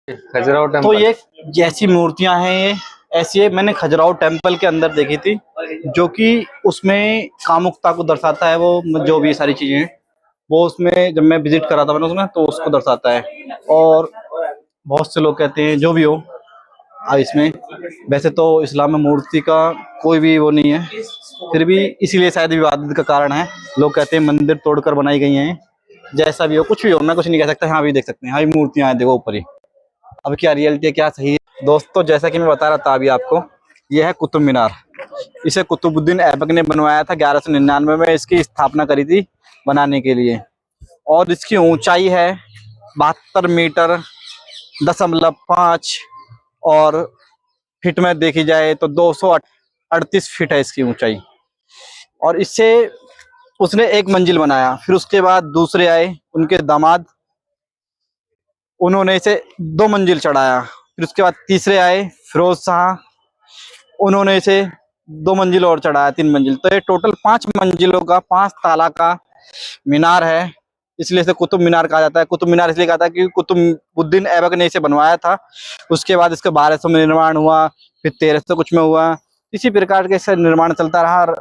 खजुराहो तो टेम्पल। ये जैसी मूर्तियां हैं ये ऐसी है, मैंने खजुराहो टेम्पल के अंदर देखी थी, जो कि उसमें कामुकता को दर्शाता है। वो जो भी सारी चीजें हैं वो उसमें, जब मैं विजिट करा था मैंने उसमें, तो उसको दर्शाता है। और बहुत से लोग कहते हैं जो भी हो, अब इसमें वैसे तो इस्लाम में मूर्ति का कोई भी वो नहीं है, फिर भी इसीलिए शायद विवादित का कारण है। लोग कहते हैं मंदिर तोड़कर बनाई गई हैं। जैसा भी हो, कुछ भी हो, मैं कुछ नहीं कह सकता। यहाँ भी देख सकते हैं, हाँ, मूर्तियां हैं, देखो ऊपर ही। अब क्या रियलिटी है, क्या सही है दोस्तों, जैसा कि मैं बता रहा था अभी आपको, ये है कुतुब मीनार। इसे कुतुबुद्दीन ऐबक ने बनवाया था, 1199 में इसकी स्थापना करी थी बनाने के लिए। और इसकी ऊंचाई है 72 मीटर 0.5, और फीट में देखी जाए तो 238 फीट है इसकी ऊंचाई। और इससे उसने एक मंजिल बनाया, फिर उसके बाद दूसरे आए उनके दामाद, उन्होंने इसे 2 मंजिल चढ़ाया। फिर उसके बाद तीसरे आए फिरोज शाह, उन्होंने इसे 2 मंजिल और चढ़ाया, 3 मंजिल। तो ये टोटल 5 मंजिलों का, 5 ताला का मीनार है। इसलिए इसे कुतुब मीनार कहा जाता है। कुतुब मीनार इसलिए कहा था कि कुतुबुद्दीन ऐबक ने इसे बनवाया था। उसके बाद इसका 1200 में निर्माण हुआ, फिर 1300 कुछ में हुआ। इसी प्रकार के इसका निर्माण चलता रहा और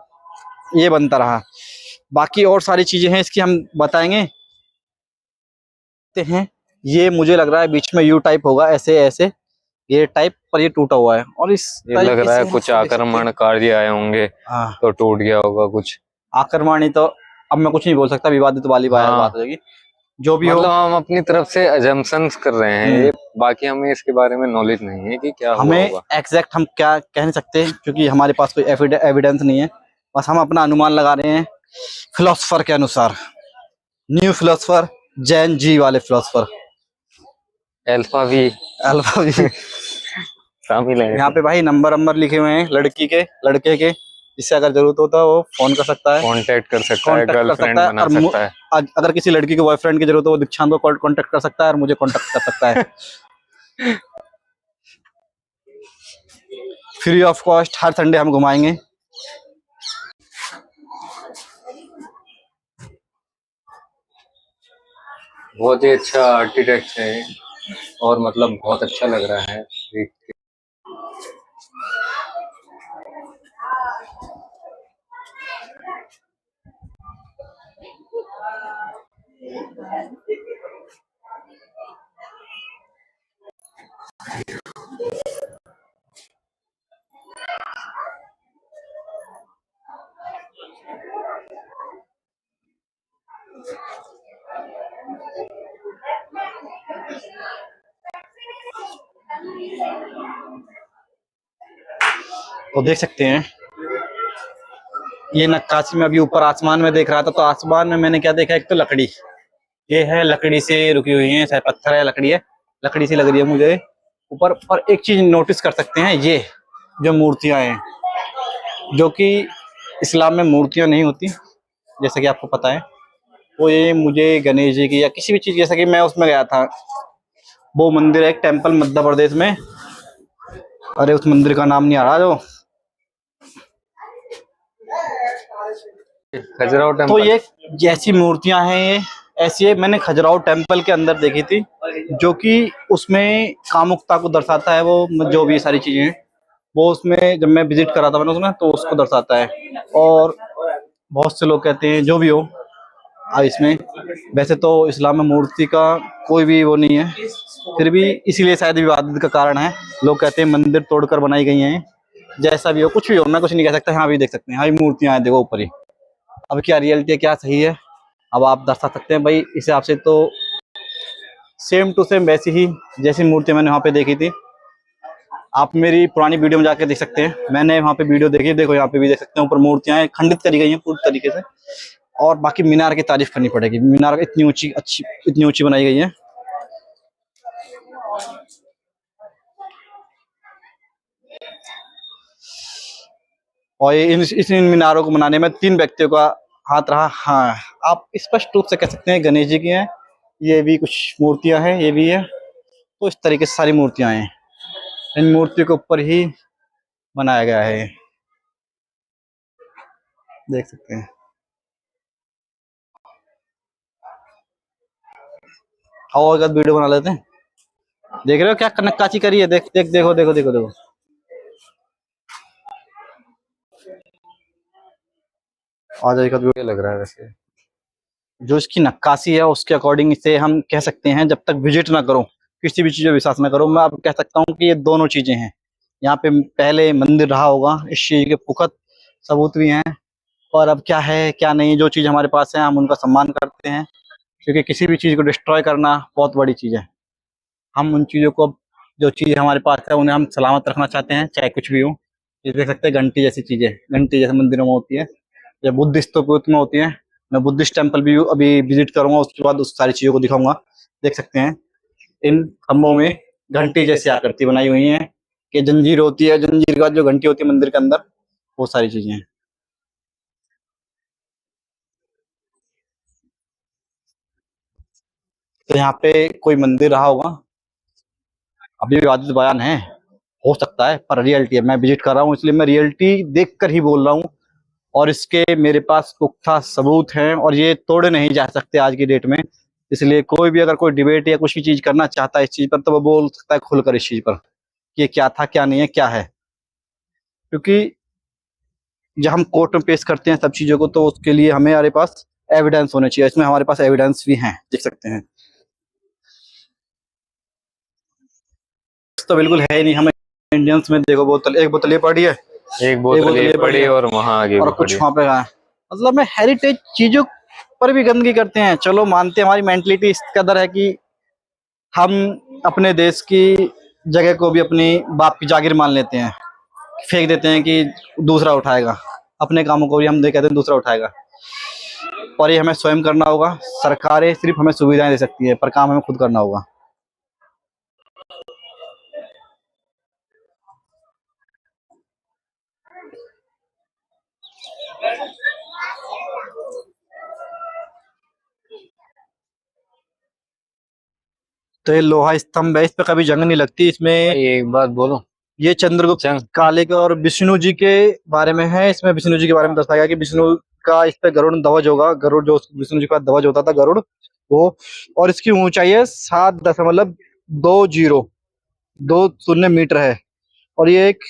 ये बनता रहा। बाकी और सारी चीजें हैं इसकी, हम बताएंगे हैं। ये मुझे लग रहा है बीच में यू टाइप होगा, ऐसे ऐसे ये टाइप, पर ये टूटा हुआ है। और इस ये लग तरीके रहा है से कुछ इसको देख सकते हैं। आक्रमणकारी आए होंगे हाँ, तो टूट गया होगा कुछ। आक्रमणी तो अब मैं कुछ नहीं बोल सकता, विवादित वाली बात हाँ, हो जाएगी। जो भी हो, मतलब हम अपनी तरफ से अजम्पशंस कर रहे हैं ये, बाकी हमें इसके बारे में नॉलेज नहीं है कि क्या हुआ हमें होगा। एग्जैक्ट हम क्या कह नहीं सकते, क्योंकि हमारे पास कोई एविडेंस नहीं है। बस हम अपना अनुमान लगा रहे हैं फिलोसफर के अनुसार, न्यू फिलोसफर, जैन जी वाले फिलोसफर, अल्फा भी अल्फा भी। शामिल है यहाँ इसमें। पे भाई नंबर नंबर लिखे हुए हैं लड़की के, लड़के के, जिससे अगर जरूरत होता है वो फोन कर सकता है, कांटेक्ट कर सकता है, कांटेक्ट कर सकता गर्लफ्रेंड है। बना और सकता है। अगर किसी लड़की के बॉयफ्रेंड की जरूरत हो, वो दीक्षांत को कांटेक्ट कर सकता है और मुझे कांटेक्ट कर सकता है। Free of cost her Sunday हम घुमाएंगे। बहुत ही अच्छा आर्किटेक्ट है और मतलब बहुत अच्छा लग रहा है। तो देख सकते हैं ये नक्काशी में, अभी ऊपर आसमान में देख रहा था, तो आसमान में मैंने क्या देखा, एक तो लकड़ी, ये है लकड़ी से रुकी हुई है, शायद पत्थर है, लकड़ी है, लकड़ी सी लग रही है मुझे ऊपर। और एक चीज नोटिस कर सकते हैं, ये जो मूर्तियां हैं, जो कि इस्लाम में मूर्तियां नहीं होती, जैसा कि आपको पता है। वो ये मुझे गणेश जी की या किसी भी चीज, जैसा कि मैं उसमें गया था, वो मंदिर है एक टेम्पल मध्य प्रदेश में, अरे उस मंदिर का नाम नहीं आ रहा जो। खजुराहो तो टेम्पल। ये जैसी मूर्तियां हैं ये ऐसी है, मैंने खजुराहो टेम्पल के अंदर देखी थी, जो कि उसमें कामुकता को दर्शाता है। वो जो भी सारी चीजें हैं वो उसमें, जब मैं विजिट करा था मैंने उसमें, तो उसको दर्शाता है। और बहुत से लोग कहते हैं जो भी हो, अब इसमें वैसे तो इस्लाम में मूर्ति का कोई भी वो नहीं है, फिर भी इसीलिए शायद विवादित का कारण है। लोग कहते हैं मंदिर तोड़कर बनाई गई हैं। जैसा भी हो, कुछ भी हो, मैं कुछ नहीं कह सकता। यहाँ भी देख सकते हैं, हाँ, मूर्तियां हैं, देखो ऊपर ही। अब क्या रियलिटी है, क्या सही है, अब आप दर्शा सकते हैं भाई इस हिसाब से। तो सेम टू सेम वैसी ही जैसी मूर्ति मैंने वहाँ पे देखी थी, आप मेरी पुरानी वीडियो में जाके देख सकते हैं। मैंने वहाँ पे वीडियो देखी, देखो यहाँ पे भी देख सकते हैं, ऊपर मूर्तियां खंडित करी गई हैं पूरी तरीके से। और बाकी मीनार की तारीफ करनी पड़ेगी, मीनार इतनी ऊंची, अच्छी इतनी ऊंची बनाई गई है। और ये इन मीनारों को बनाने में 3 व्यक्तियों का हाथ रहा। हाँ, आप स्पष्ट रूप से कह सकते हैं गणेश जी की हैं, ये भी कुछ मूर्तियां हैं, ये भी है। तो इस तरीके से सारी मूर्तियां हैं, इन मूर्तियों के ऊपर ही बनाया गया है, देख सकते हैं। और वीडियो बना लेते हैं। देख रहे हो क्या नक्काशी करी है? देख देख देखो देखो देखो देखो। आ जाएगा तो ये लग रहा है वैसे। जो इसकी नक्काशी है उसके अकॉर्डिंग इसे हम कह सकते हैं, जब तक विजिट ना करो किसी भी चीज पे विश्वास ना करो। मैं आप कह सकता हूँ कि ये दोनों चीजें हैं। यहाँ पे पहले मंदिर रहा होगा, इस चीज के पुख्त सबूत भी हैं। और अब क्या है क्या नहीं, जो चीज हमारे पास है हम उनका सम्मान करते हैं, क्योंकि किसी भी चीज को डिस्ट्रॉय करना बहुत बड़ी चीज है। हम उन चीजों को, जो चीज हमारे पास है उन्हें हम सलामत रखना चाहते हैं, चाहे कुछ भी हो। ये देख सकते हैं घंटी जैसी चीजें, घंटी जैसे मंदिरों में होती है या बुद्धिस्ट स्तूपों में होती है। मैं बुद्धिस्ट टेम्पल भी अभी विजिट करूंगा, उसके बाद उस सारी चीजों को दिखाऊंगा। देख सकते हैं इन खम्भों में घंटी जैसी आकृति बनाई हुई है, कि जंजीर होती है, जंजीर के बाद जो घंटी होती है मंदिर के अंदर, वो सारी चीजें हैं। तो यहाँ पे कोई मंदिर रहा होगा, अभी भी वाजिब बयान है, हो सकता है, पर रियलिटी है। मैं विजिट कर रहा हूँ इसलिए मैं रियलिटी देख कर ही बोल रहा हूँ, और इसके मेरे पास पुख्ता सबूत हैं और ये तोड़े नहीं जा सकते आज की डेट में। इसलिए कोई भी अगर कोई डिबेट या कुछ भी चीज करना चाहता है इस चीज पर, तो वो बोल सकता है खुलकर इस चीज पर कि ये क्या था क्या नहीं है क्या है। क्योंकि जब हम कोर्ट में पेश करते हैं सब चीजों को, तो उसके लिए हमारे पास एविडेंस होने चाहिए। इसमें हमारे पास एविडेंस भी हैं, देख सकते हैं। तो बिल्कुल है ही नहीं। हमें इंडियंस में देखो, बोतल, एक बोतल ये पड़ी है, एक एक बोतल बोतल ये ये पड़ी पड़ी है, और वहां आगे और भी कुछ पड़ी है। वहां पे है। मतलब में हेरिटेज चीजों पर भी गंदगी करते हैं। चलो मानते हैं, हमारी मेंटलिटी इस कदर है कि हम अपने देश की जगह को भी अपनी बाप की जागीर मान लेते हैं, फेंक देते हैं कि दूसरा उठाएगा। अपने कामों को भी हम कहते हैं दूसरा उठाएगा, और ये हमें स्वयं करना होगा। सरकारें सिर्फ हमें सुविधाएं दे सकती है, पर काम हमें खुद करना होगा। तो ये लोहा स्तंभ है, इस पे कभी जंग नहीं लगती। इसमें भाई एक बात बोलो। ये चंद्रगुप्त चंग काले के और विष्णु जी के बारे में है। इसमें विष्णु जी के बारे में दर्शाया गया कि विष्णु का इस पे गरुड़ ध्वज होगा। गरुड़ जो विष्णु जी का ध्वज होता था, गरुड़ वो। और इसकी ऊंचाई है 7.20 मीटर है। और ये एक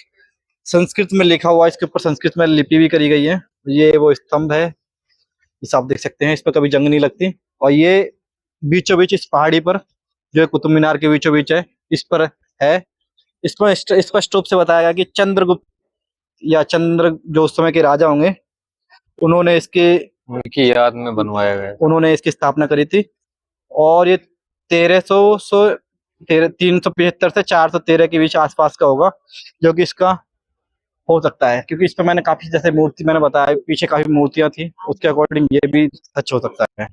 संस्कृत में लिखा हुआ है, इसके ऊपर संस्कृत में लिपि भी करी गई है। ये वो स्तंभ है, इस आप देख सकते हैं। इस पर कभी जंग नहीं लगती। और ये बीचों बीच इस पहाड़ी पर, जो कुतुब मीनार के बीचों बीच है, इस पर है। इस पर स्पष्ट रूप से बताया गया कि चंद्रगुप्त या चंद्र जो उस समय के राजा होंगे, उन्होंने इसके उनकी याद में बनवाया गया है। उन्होंने इसकी स्थापना करी थी। और ये 375 से 413 के बीच आसपास का होगा, जो कि इसका हो सकता है। क्योंकि इस पे मैंने काफी, जैसे मूर्ति मैंने बताया पीछे काफी मूर्तियां थी, उसके अकॉर्डिंग ये भी सच हो सकता है।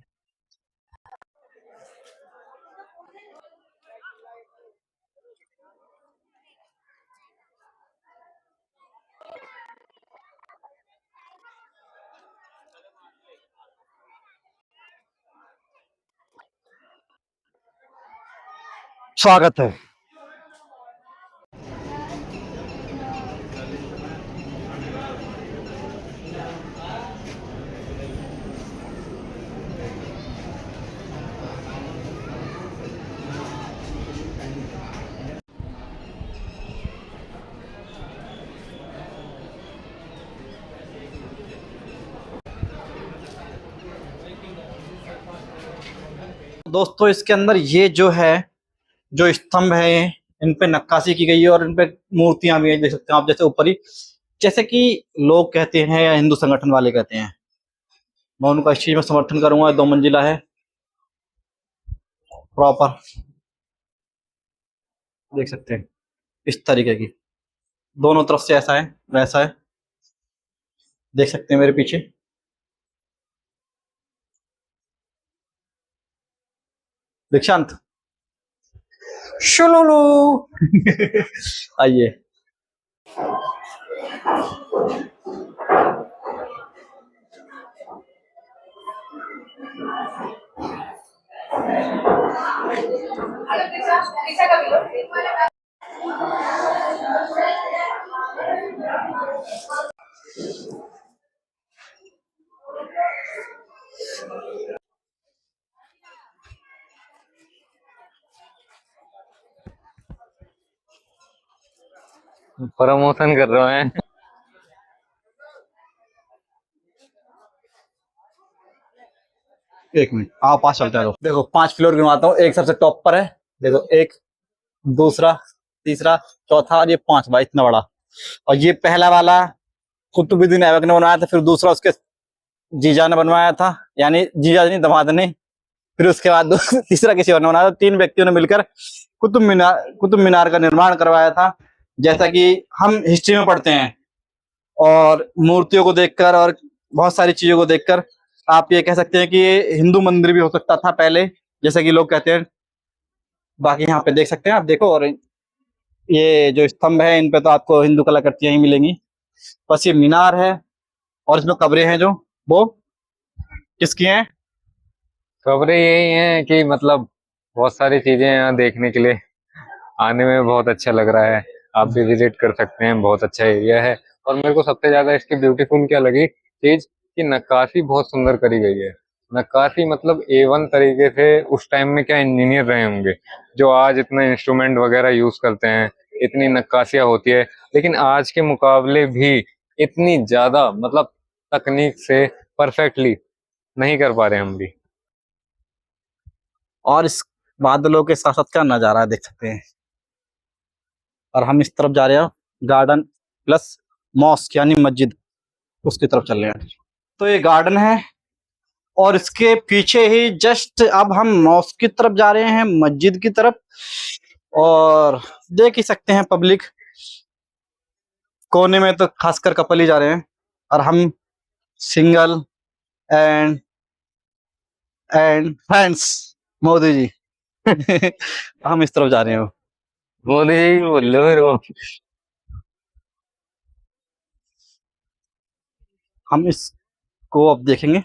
स्वागत है। दोस्तों इसके अंदर ये जो है, जो स्तंभ है, इन पे नक्काशी की गई है और इन पे मूर्तियां भी हैं, देख सकते हैं आप। जैसे ऊपर ही, जैसे कि लोग कहते हैं या हिंदू संगठन वाले कहते हैं, मैं उनका इस चीज में समर्थन करूंगा। 2 मंजिला है प्रॉपर, देख सकते हैं इस तरीके की, दोनों तरफ से ऐसा है वैसा है, देख सकते हैं मेरे पीछे। दीक्षांत शुलुलु आइए। प्रमोशन कर रहे हैं। एक मिनट आप पास चलते हैं। देखो 5 फ्लोर गिनवाता हूँ। एक सबसे टॉप पर है, देखो, एक, दूसरा, तीसरा, चौथा और ये 5वां, इतना बड़ा। और ये पहला वाला कुतुबुद्दीन ऐबक ने बनवाया था, फिर दूसरा उसके जीजा ने बनवाया था, यानी जीजा नहीं दामाद ने, फिर उसके बाद तीसरा किसी और ने बनाया था। 3 व्यक्तियों ने मिलकर कुतुब मीनार का निर्माण करवाया था। जैसा कि हम हिस्ट्री में पढ़ते हैं और मूर्तियों को देखकर और बहुत सारी चीजों को देखकर आप ये कह सकते हैं कि ये हिंदू मंदिर भी हो सकता था पहले, जैसा कि लोग कहते हैं। बाकी यहाँ पे देख सकते हैं आप, देखो, और ये जो स्तंभ है इन पे तो आपको हिंदू कलाकृतियां ही मिलेंगी। बस ये मीनार है और इसमें कब्रें हैं जो वो किसकी हैं? खबरें यही हैं कि मतलब बहुत सारी चीजें यहाँ देखने के लिए, आने में बहुत अच्छा लग रहा है। आप भी विजिट कर सकते हैं, बहुत अच्छा एरिया है। और मेरे को सबसे ज्यादा इसकी ब्यूटीफुल क्या लगी चीज, कि नक्काशी बहुत सुंदर करी गई है। नक्काशी मतलब A1 तरीके से, उस टाइम में क्या इंजीनियर रहे होंगे जो आज इतना इंस्ट्रूमेंट वगैरह यूज करते हैं, इतनी नक्काशियां होती है, लेकिन आज के मुकाबले भी इतनी ज्यादा मतलब तकनीक से परफेक्टली नहीं कर पा रहे हम भी। और इस बादलों के साथ साथ क्या नजारा है देख सकते हैं। और हम इस तरफ जा रहे हैं, गार्डन प्लस मॉस्क यानी मस्जिद, उसकी तरफ चल रहे हैं। तो ये गार्डन है और इसके पीछे ही जस्ट अब हम मॉस्क की तरफ जा रहे हैं, मस्जिद की तरफ। और देख ही सकते हैं पब्लिक, कोने में तो खासकर कपल ही जा रहे हैं और हम single and friends, Modi ji. हम इस तरफ जा रहे हैं। मोदी जी बोल लो मेरे को। हम इसको अब देखेंगे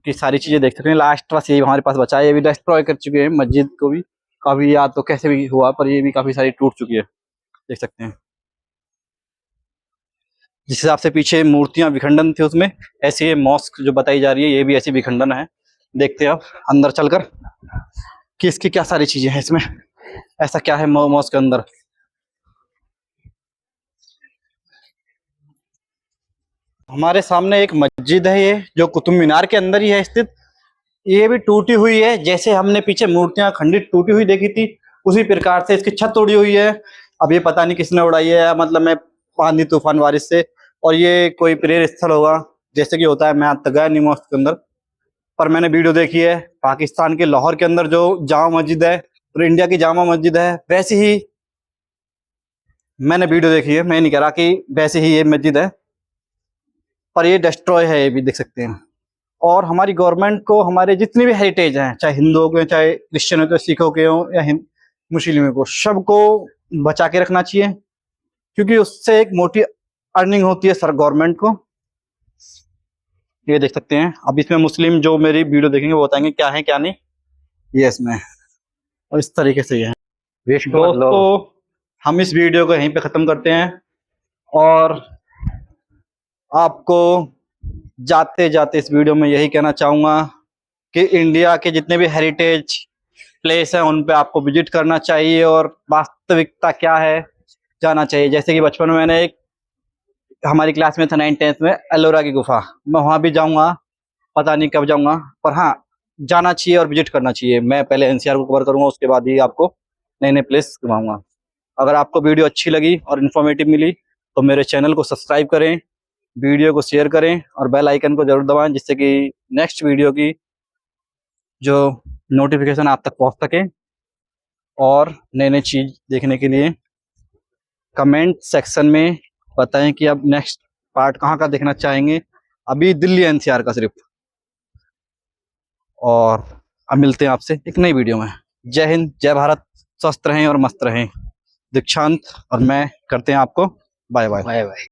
कि सारी चीजें देख सकते हैं। लास्ट बस यही हमारे पास बचा है, ये भी डिस्ट्रॉय कर चुके हैं मस्जिद को भी काफी, या तो कैसे भी हुआ पर ये भी काफी सारी टूट चुकी है, देख सकते हैं। जिस हिसाब से पीछे मूर्तियां विखंडन थी उसमें, ऐसे ये मॉस्क जो बताई जा रही है ये भी ऐसी विखंडन है। देखते हैं अब अंदर चलकर कि इसकी क्या सारी चीजें हैं इसमें, ऐसा क्या है मॉस्क के अंदर। हमारे सामने एक मस्जिद है, ये जो कुतुब मीनार के अंदर ही है स्थित। ये भी टूटी हुई है, जैसे हमने पीछे मूर्तियां खंडित टूटी हुई देखी थी उसी प्रकार से इसकी छत उड़ी हुई है। अब ये पता नहीं किसने उड़ाई है, मतलब मैं आंधी तूफान बारिश से। और ये कोई प्रेयर स्थल होगा जैसे कि होता है, मैं आज तक गया नहीं मॉस्क के अंदर, पर मैंने वीडियो देखी है। पाकिस्तान के लाहौर के अंदर जो जामा मस्जिद है और इंडिया की जामा मस्जिद है, वैसी ही मैंने वीडियो देखी है। मैं नहीं कह रहा कि वैसे ही ये मस्जिद है, पर ये डिस्ट्रॉय है, ये भी देख सकते हैं। और हमारी गवर्नमेंट को हमारे जितने भी हेरिटेज हैं, चाहे हिंदुओं के, चाहे क्रिश्चियनों के, सिखों के हों या मुस्लिमों को, सबको बचा के रखना चाहिए, क्योंकि उससे एक मोटी अर्निंग होती है सर गवर्नमेंट को। ये देख सकते हैं। अब इसमें मुस्लिम जो मेरी वीडियो देखेंगे वो बताएंगे क्या है क्या नहीं, ये इसमें। और इस तरीके से ये है। दोस्तों हम इस वीडियो को यहीं पे ख़त्म करते हैं और आपको जाते जाते इस वीडियो में यही कहना चाहूँगा कि इंडिया के जितने भी हेरिटेज प्लेस हैं उन पे आपको विजिट करना चाहिए और वास्तविकता क्या है जाना चाहिए। जैसे कि बचपन में मैंने एक, हमारी क्लास में था 9th-10th में, एलोरा की गुफा, मैं वहाँ भी जाऊँगा, पता नहीं कब जाऊँगा, पर हाँ जाना चाहिए और विजिट करना चाहिए। मैं पहले NCR को कवर करूँगा, उसके बाद ही आपको नए नए प्लेस घुमाऊँगा। अगर आपको वीडियो अच्छी लगी और इन्फॉर्मेटिव मिली तो मेरे चैनल को सब्सक्राइब करें, वीडियो को शेयर करें और बेल आइकन को जरूर दबाएं, जिससे कि नेक्स्ट वीडियो की जो नोटिफिकेशन आप तक पहुंच सके। और नए नए चीज़ देखने के लिए कमेंट सेक्शन में बताएं कि अब नेक्स्ट पार्ट कहाँ का देखना चाहेंगे। अभी दिल्ली NCR का सिर्फ। और अब मिलते हैं आपसे एक नई वीडियो में। जय हिंद, जय भारत, स्वस्थ रहें और मस्त रहें। दीक्षांत और मैं करते हैं आपको बाय बाय। Bye bye.